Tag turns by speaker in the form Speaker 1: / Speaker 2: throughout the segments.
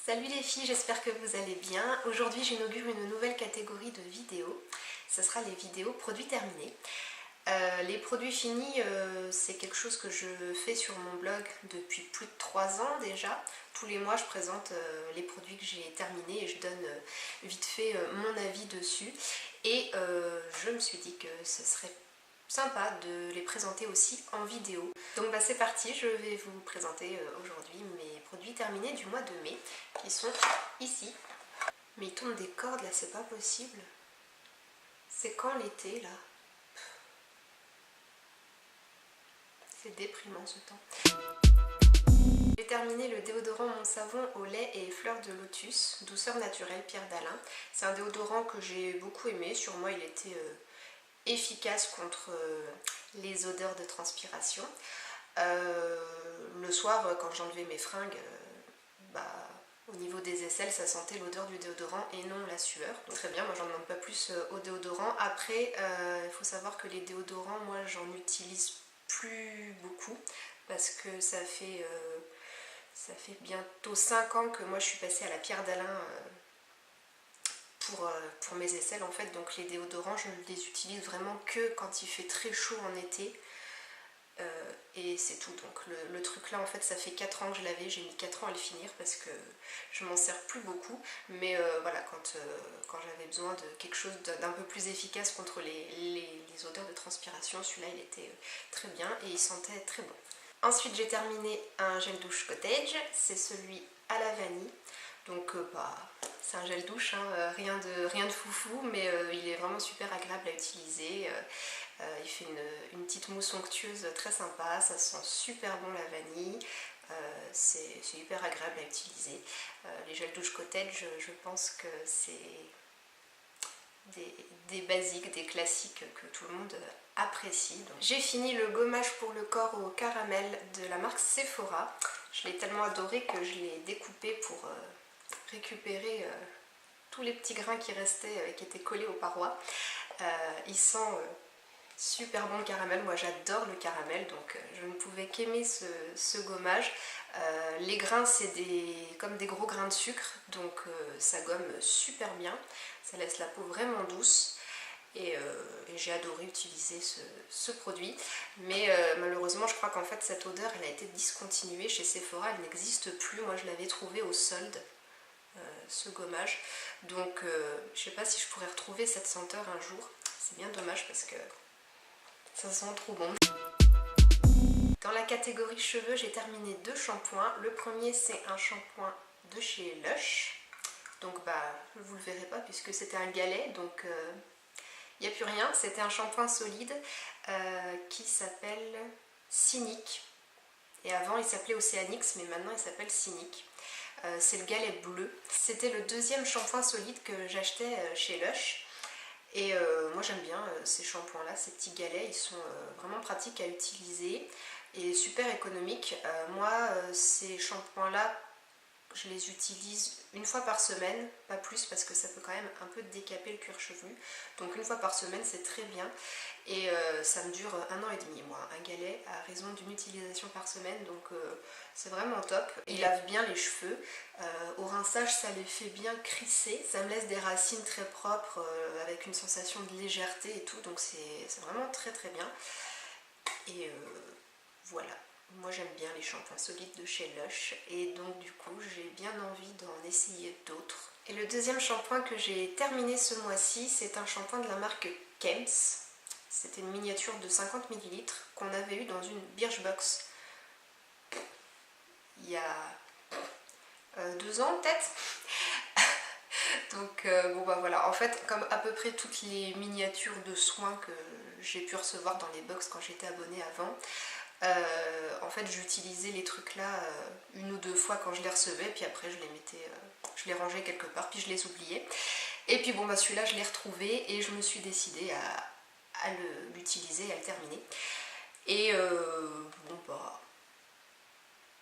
Speaker 1: Salut les filles, j'espère que vous allez bien. Aujourd'hui j'inaugure une nouvelle catégorie de vidéos. Ce sera les vidéos produits terminés. Les produits finis, c'est quelque chose que je fais sur mon blog depuis plus de 3 ans déjà. Tous les mois je présente les produits que j'ai terminés et je donne vite fait mon avis dessus. Et je me suis dit que ce serait sympa de les présenter aussi en vidéo. Donc c'est parti, je vais vous présenter aujourd'hui mes produits terminés du mois de mai qui sont ici. Mais ils tombent des cordes là, c'est pas possible. C'est quand l'été là? C'est déprimant ce temps. J'ai terminé le déodorant Mon Savon au lait et fleurs de lotus, douceur naturelle Pierre d'Alain. C'est un déodorant que j'ai beaucoup aimé, sur moi il était efficace contre les odeurs de transpiration. Le soir quand j'enlevais mes fringues, au niveau des aisselles ça sentait l'odeur du déodorant et non la sueur. Donc très bien, moi j'en demande pas plus au déodorant. Après il faut savoir que les déodorants, moi j'en utilise plus beaucoup parce que ça fait bientôt 5 ans que moi je suis passée à la Pierre d'Alain pour mes aisselles en fait. Donc les déodorants je ne les utilise vraiment que quand il fait très chaud en été. Et c'est tout. Donc le truc là en fait ça fait 4 ans que je l'avais, j'ai mis 4 ans à le finir parce que je m'en sers plus beaucoup. Mais voilà, quand j'avais besoin de quelque chose d'un peu plus efficace contre les odeurs de transpiration, celui-là il était très bien et il sentait très bon. Ensuite j'ai terminé un gel douche Cottage, c'est celui à la vanille. Donc c'est un gel douche, hein, rien de foufou, mais il est vraiment super agréable à utiliser. Il fait une petite mousse onctueuse très sympa, ça sent super bon la vanille, c'est hyper agréable à utiliser. Les gels douche Cottage, je pense que c'est des basiques, des classiques que tout le monde apprécie. J'ai fini le gommage pour le corps au caramel de la marque Sephora. Je l'ai tellement adoré que je l'ai découpé pour récupérer tous les petits grains qui restaient, qui étaient collés aux parois. Il sent super bon le caramel, moi j'adore le caramel, donc je ne pouvais qu'aimer ce gommage. Les grains c'est comme des gros grains de sucre, donc ça gomme super bien, ça laisse la peau vraiment douce. Et j'ai adoré utiliser ce produit, mais malheureusement je crois qu'en fait cette odeur elle a été discontinuée chez Sephora, elle n'existe plus. Moi je l'avais trouvé au solde, ce gommage, donc je sais pas si je pourrais retrouver cette senteur un jour. C'est bien dommage parce que ça sent trop bon. Dans la catégorie cheveux, j'ai terminé 2 shampoings. Le premier c'est un shampoing de chez Lush, donc vous le verrez pas puisque c'était un galet, donc il n'y a plus rien. C'était un shampoing solide qui s'appelle Cynic. Et avant il s'appelait Oceanix, mais maintenant il s'appelle Cynic. C'est le galet bleu. C'était le deuxième shampoing solide que j'achetais chez Lush. Et moi j'aime bien ces shampoings là, ces petits galets, ils sont vraiment pratiques à utiliser et super économiques. Moi ces shampoings là, je les utilise une fois par semaine, pas plus parce que ça peut quand même un peu décaper le cuir chevelu. Donc une fois par semaine c'est très bien et ça me dure 1 an et demi moi, un galet à raison d'une utilisation par semaine, donc c'est vraiment top. Il lave bien les cheveux, au rinçage ça les fait bien crisser, ça me laisse des racines très propres avec une sensation de légèreté et tout, donc c'est vraiment très très bien. Et voilà. Moi j'aime bien les shampoings solides de chez Lush et donc du coup j'ai bien envie d'en essayer d'autres. Et le deuxième shampoing que j'ai terminé ce mois-ci, c'est un shampoing de la marque Kems. C'était une miniature de 50 ml qu'on avait eu dans une Birchbox il y a 2 ans peut-être. Donc voilà, en fait comme à peu près toutes les miniatures de soins que j'ai pu recevoir dans les box quand j'étais abonnée avant, en fait j'utilisais les trucs là 1 ou 2 fois quand je les recevais, puis après je les mettais, je les rangeais quelque part, puis je les oubliais. Et puis celui-là je l'ai retrouvé et je me suis décidée à l'utiliser et à le terminer. Et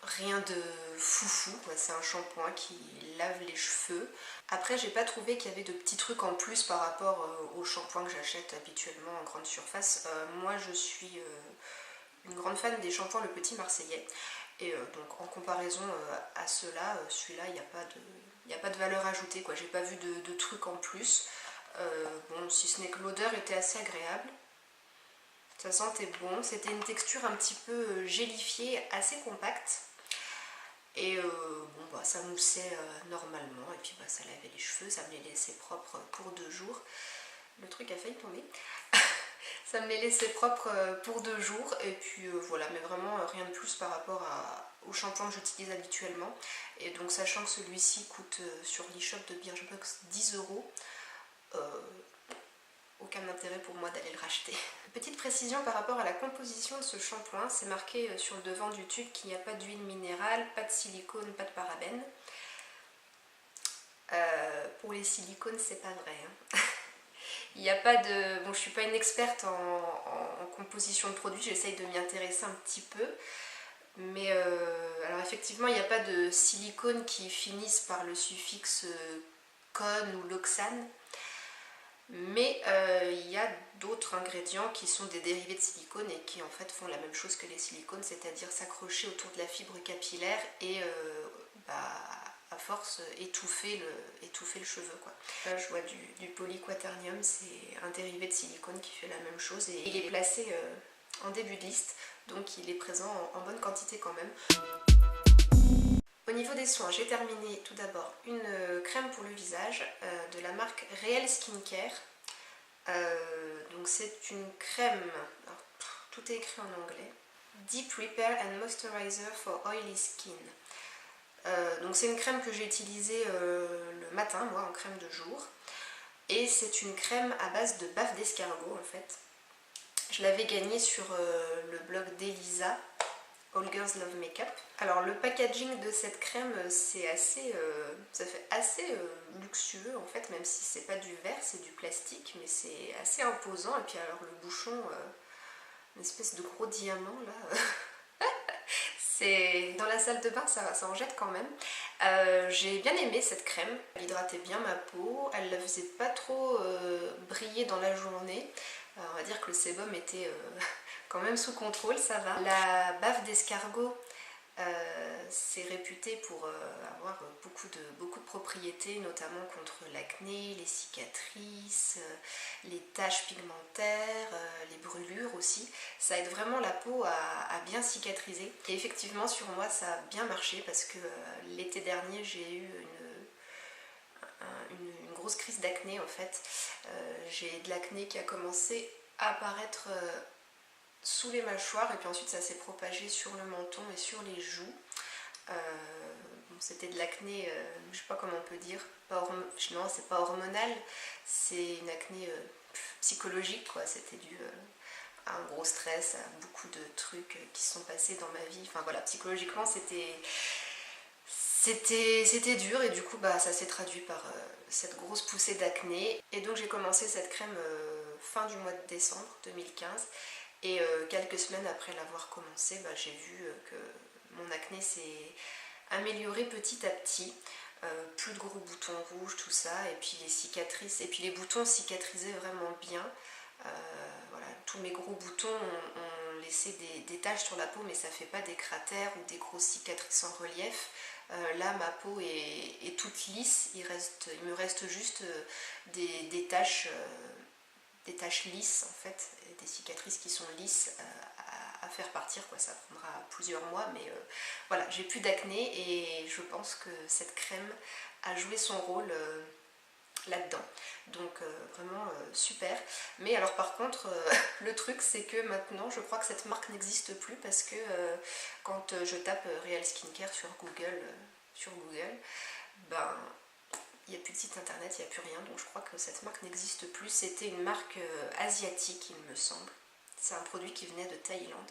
Speaker 1: rien de foufou, c'est un shampoing qui lave les cheveux. Après j'ai pas trouvé qu'il y avait de petits trucs en plus par rapport aux shampoings que j'achète habituellement en grande surface. Moi je suis une grande fan des shampoings Le Petit Marseillais. Et donc en comparaison à ceux-là, celui-là, il n'y a pas de valeur ajoutée, quoi. J'ai pas vu de trucs en plus. Bon, si ce n'est que l'odeur était assez agréable. Ça sentait bon. C'était une texture un petit peu gélifiée, assez compacte. Et bon, bah, ça moussait normalement. Et puis bah, ça lavait les cheveux, ça me les laissait propres pour 2 jours. Le truc a failli tomber. Ça me les laissait propres pour 2 jours. Et puis voilà, mais vraiment rien de plus par rapport au shampoing que j'utilise habituellement. Et donc sachant que celui-ci coûte sur l'e-shop de Birchbox 10 €, aucun intérêt pour moi d'aller le racheter. Petite précision par rapport à la composition de ce shampoing, c'est marqué sur le devant du tube qu'il n'y a pas d'huile minérale, pas de silicone, pas de parabènes. Pour les silicones, c'est pas vrai. Hein. Il n'y a pas de... Bon, je suis pas une experte en composition de produits, j'essaye de m'y intéresser un petit peu. Mais alors effectivement, il n'y a pas de silicone qui finissent par le suffixe con ou loxane. Mais il y a d'autres ingrédients qui sont des dérivés de silicone et qui en fait font la même chose que les silicones, c'est-à-dire s'accrocher autour de la fibre capillaire et à force étouffer le cheveu, quoi. Là je vois du polyquaternium, c'est un dérivé de silicone qui fait la même chose et il est placé en début de liste, donc il est présent en bonne quantité quand même. Au niveau des soins, j'ai terminé tout d'abord une crème pour le visage de la marque Real Skincare. Donc c'est une crème, alors, tout est écrit en anglais, Deep Repair and Moisturizer for Oily Skin. Donc c'est une crème que j'ai utilisée le matin, moi, en crème de jour. Et c'est une crème à base de bave d'escargot en fait. Je l'avais gagnée sur le blog d'Elisa, All Girls Love Makeup. Alors le packaging de cette crème, c'est assez, ça fait assez luxueux en fait, même si c'est pas du verre, c'est du plastique, mais c'est assez imposant. Et puis alors le bouchon, une espèce de gros diamant là. C'est dans la salle de bain, ça en jette quand même. J'ai bien aimé cette crème, elle hydratait bien ma peau, elle la faisait pas trop briller dans la journée. On va dire que le sébum était quand même sous contrôle, ça va. La bave d'escargot, c'est réputé pour avoir beaucoup de propriétés, notamment contre l'acné, les cicatrices, les taches pigmentaires, les brûlures aussi. Ça aide vraiment la peau à bien cicatriser. Et effectivement, sur moi, ça a bien marché parce que l'été dernier, j'ai eu une grosse crise d'acné en fait. J'ai de l'acné qui a commencé à apparaître sous les mâchoires et puis ensuite ça s'est propagé sur le menton et sur les joues. Bon, c'était de l'acné, je sais pas comment on peut dire, non c'est pas hormonal, c'est une acné psychologique quoi, c'était dû à un gros stress, à beaucoup de trucs qui se sont passés dans ma vie, enfin voilà, psychologiquement c'était dur et du coup bah, ça s'est traduit par cette grosse poussée d'acné. Et donc j'ai commencé cette crème fin du mois de décembre 2015 et quelques semaines après l'avoir commencé, bah, j'ai vu que mon acné s'est amélioré petit à petit. Plus de gros boutons rouges, tout ça, et puis les cicatrices, et puis les boutons cicatrisaient vraiment bien. Voilà, tous mes gros boutons ont laissé des taches sur la peau, mais ça fait pas des cratères ou des grosses cicatrices en relief. Là ma peau est toute lisse, il me reste juste des taches lisses en fait, des cicatrices qui sont lisses à faire partir quoi. Ça prendra plusieurs mois, mais voilà, j'ai plus d'acné et je pense que cette crème a joué son rôle là-dedans, donc vraiment super. Mais alors par contre le truc c'est que maintenant je crois que cette marque n'existe plus parce que quand je tape Real Skincare sur Google, ben il n'y a plus de site internet, il n'y a plus rien, donc je crois que cette marque n'existe plus. C'était une marque asiatique il me semble, c'est un produit qui venait de Thaïlande.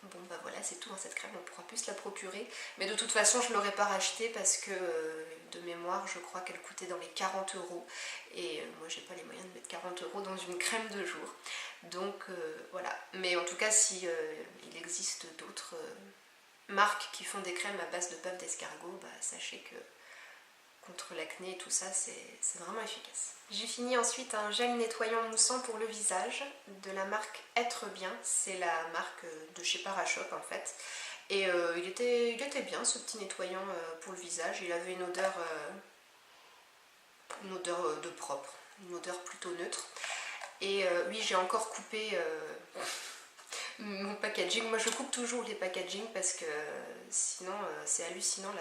Speaker 1: Bon bah voilà, c'est tout, hein, cette crème on pourra plus se la procurer, mais de toute façon je ne l'aurais pas rachetée parce que de mémoire je crois qu'elle coûtait dans les 40 € et moi j'ai pas les moyens de mettre 40 € dans une crème de jour, donc voilà. Mais en tout cas si il existe d'autres marques qui font des crèmes à base de bave d'escargot, bah sachez que contre l'acné et tout ça, c'est vraiment efficace. J'ai fini ensuite un gel nettoyant moussant pour le visage de la marque Être Bien. C'est la marque de chez Parashop en fait. Et il était bien ce petit nettoyant pour le visage. Il avait une odeur de propre, une odeur plutôt neutre. Et oui, j'ai encore coupé mon packaging. Moi je coupe toujours les packagings parce que sinon c'est hallucinant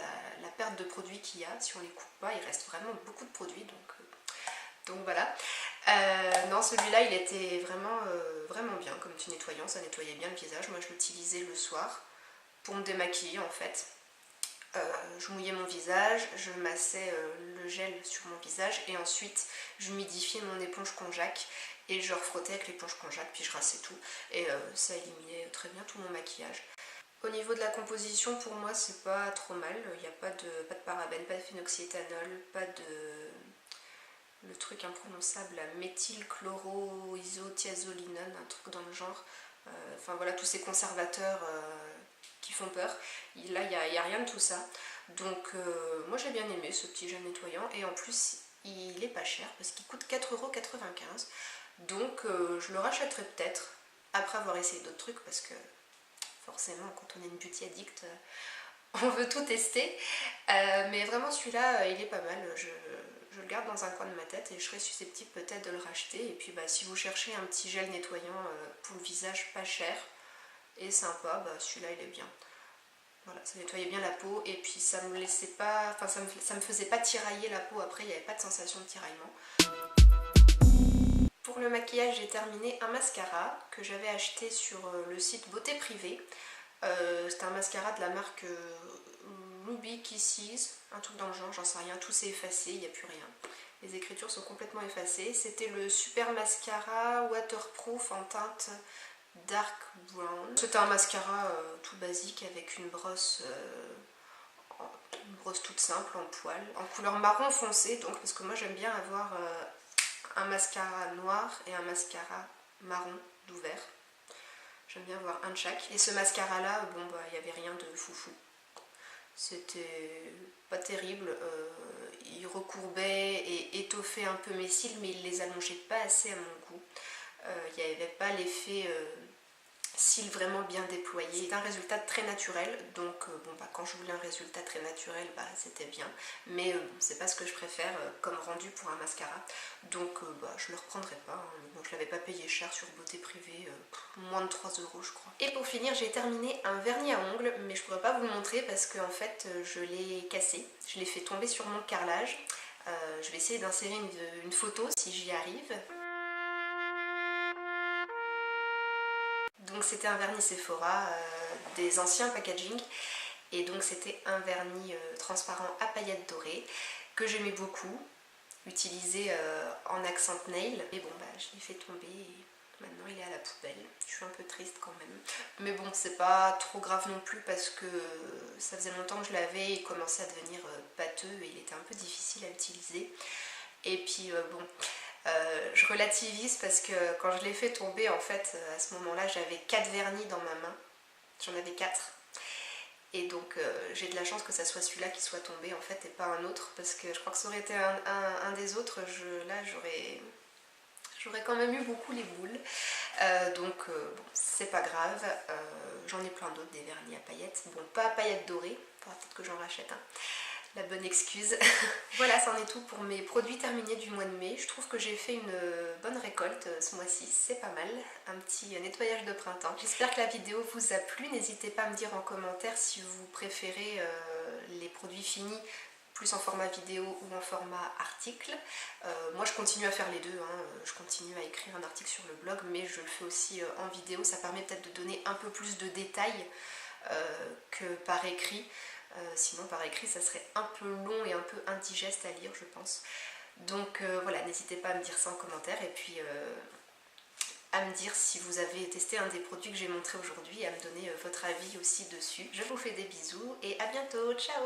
Speaker 1: la perte de produits qu'il y a. Si on les coupe pas, il reste vraiment beaucoup de produits, donc voilà. Non, celui-là il était vraiment bien comme petit nettoyant, ça nettoyait bien le visage. Moi je l'utilisais le soir pour me démaquiller en fait. Je mouillais mon visage, je massais le gel sur mon visage et ensuite j'humidifiais mon éponge konjac et je refrottais avec l'éponge konjac, puis je rinçais tout et ça éliminait très bien tout mon maquillage. Au niveau de la composition, pour moi c'est pas trop mal, il n'y a pas de parabènes, pas de phénoxyéthanol, pas de le truc imprononçable, la méthylchloroisothiazolinone, un truc dans le genre. Enfin voilà, tous ces conservateurs qui font peur. Là, il n'y a rien de tout ça. Donc moi j'ai bien aimé ce petit gel nettoyant et en plus il est pas cher parce qu'il coûte 4,95 €. Donc je le rachèterai peut-être après avoir essayé d'autres trucs parce que forcément quand on est une beauty addict on veut tout tester. Mais vraiment celui-là il est pas mal. Je le garde dans un coin de ma tête et je serais susceptible peut-être de le racheter. Et puis si vous cherchez un petit gel nettoyant pour le visage pas cher et sympa, celui-là il est bien. Voilà, ça nettoyait bien la peau et puis ça me laissait pas, enfin ça me faisait pas tirailler la peau après, il n'y avait pas de sensation de tiraillement. Pour le maquillage, j'ai terminé un mascara que j'avais acheté sur le site Beauté Privée. C'était un mascara de la marque Ruby Kisses, un truc dans le genre, j'en sais rien, tout s'est effacé, il n'y a plus rien. Les écritures sont complètement effacées. C'était le super mascara waterproof en teinte dark brown. C'était un mascara tout basique avec une brosse toute simple en poil, en couleur marron foncé, donc parce que moi j'aime bien avoir un mascara noir et un mascara marron d'ouvert. J'aime bien avoir un de chaque. Et ce mascara là, bon il n'y avait rien de foufou. C'était pas terrible. Il recourbait et étoffait un peu mes cils, mais il les allongeait pas assez à mon goût. Il n'y avait pas l'effet cils vraiment bien déployés. C'est un résultat très naturel, donc quand je voulais un résultat très naturel, c'était bien. Mais c'est pas ce que je préfère comme rendu pour un mascara. Donc je le reprendrai pas. Hein. Je l'avais pas payé cher sur Beauté Privée, moins de 3 € je crois. Et pour finir, j'ai terminé un vernis à ongles, mais je pourrais pas vous le montrer parce qu'en fait je l'ai cassé. Je l'ai fait tomber sur mon carrelage. Je vais essayer d'insérer une photo si j'y arrive. Donc c'était un vernis Sephora des anciens packaging et donc c'était un vernis transparent à paillettes dorées que j'aimais beaucoup, utilisé en accent nail. Et bon je l'ai fait tomber et maintenant il est à la poubelle. Je suis un peu triste quand même. Mais bon, c'est pas trop grave non plus parce que ça faisait longtemps que je l'avais et il commençait à devenir pâteux et il était un peu difficile à utiliser. Et puis je relativise parce que quand je l'ai fait tomber, en fait, à ce moment-là, j'avais 4 vernis dans ma main. J'en avais 4. Et donc, j'ai de la chance que ça soit celui-là qui soit tombé, en fait, et pas un autre. Parce que je crois que ça aurait été un des autres, là, j'aurais quand même eu beaucoup les boules. Donc, bon, c'est pas grave. J'en ai plein d'autres, des vernis à paillettes. Bon, pas à paillettes dorées. Faudra peut-être que j'en rachète un. La bonne excuse. Voilà, c'en est tout pour mes produits terminés du mois de mai. Je trouve que j'ai fait une bonne récolte ce mois-ci, c'est pas mal. Un petit nettoyage de printemps. J'espère que la vidéo vous a plu. N'hésitez pas à me dire en commentaire si vous préférez les produits finis plus en format vidéo ou en format article. Moi je continue à faire les deux, hein. Je continue à écrire un article sur le blog, mais je le fais aussi en vidéo. Ça permet peut-être de donner un peu plus de détails que par écrit. Sinon par écrit ça serait un peu long et un peu indigeste à lire je pense. Donc voilà, n'hésitez pas à me dire ça en commentaire et puis à me dire si vous avez testé un des produits que j'ai montré aujourd'hui et à me donner votre avis aussi dessus. Je vous fais des bisous et à bientôt, ciao!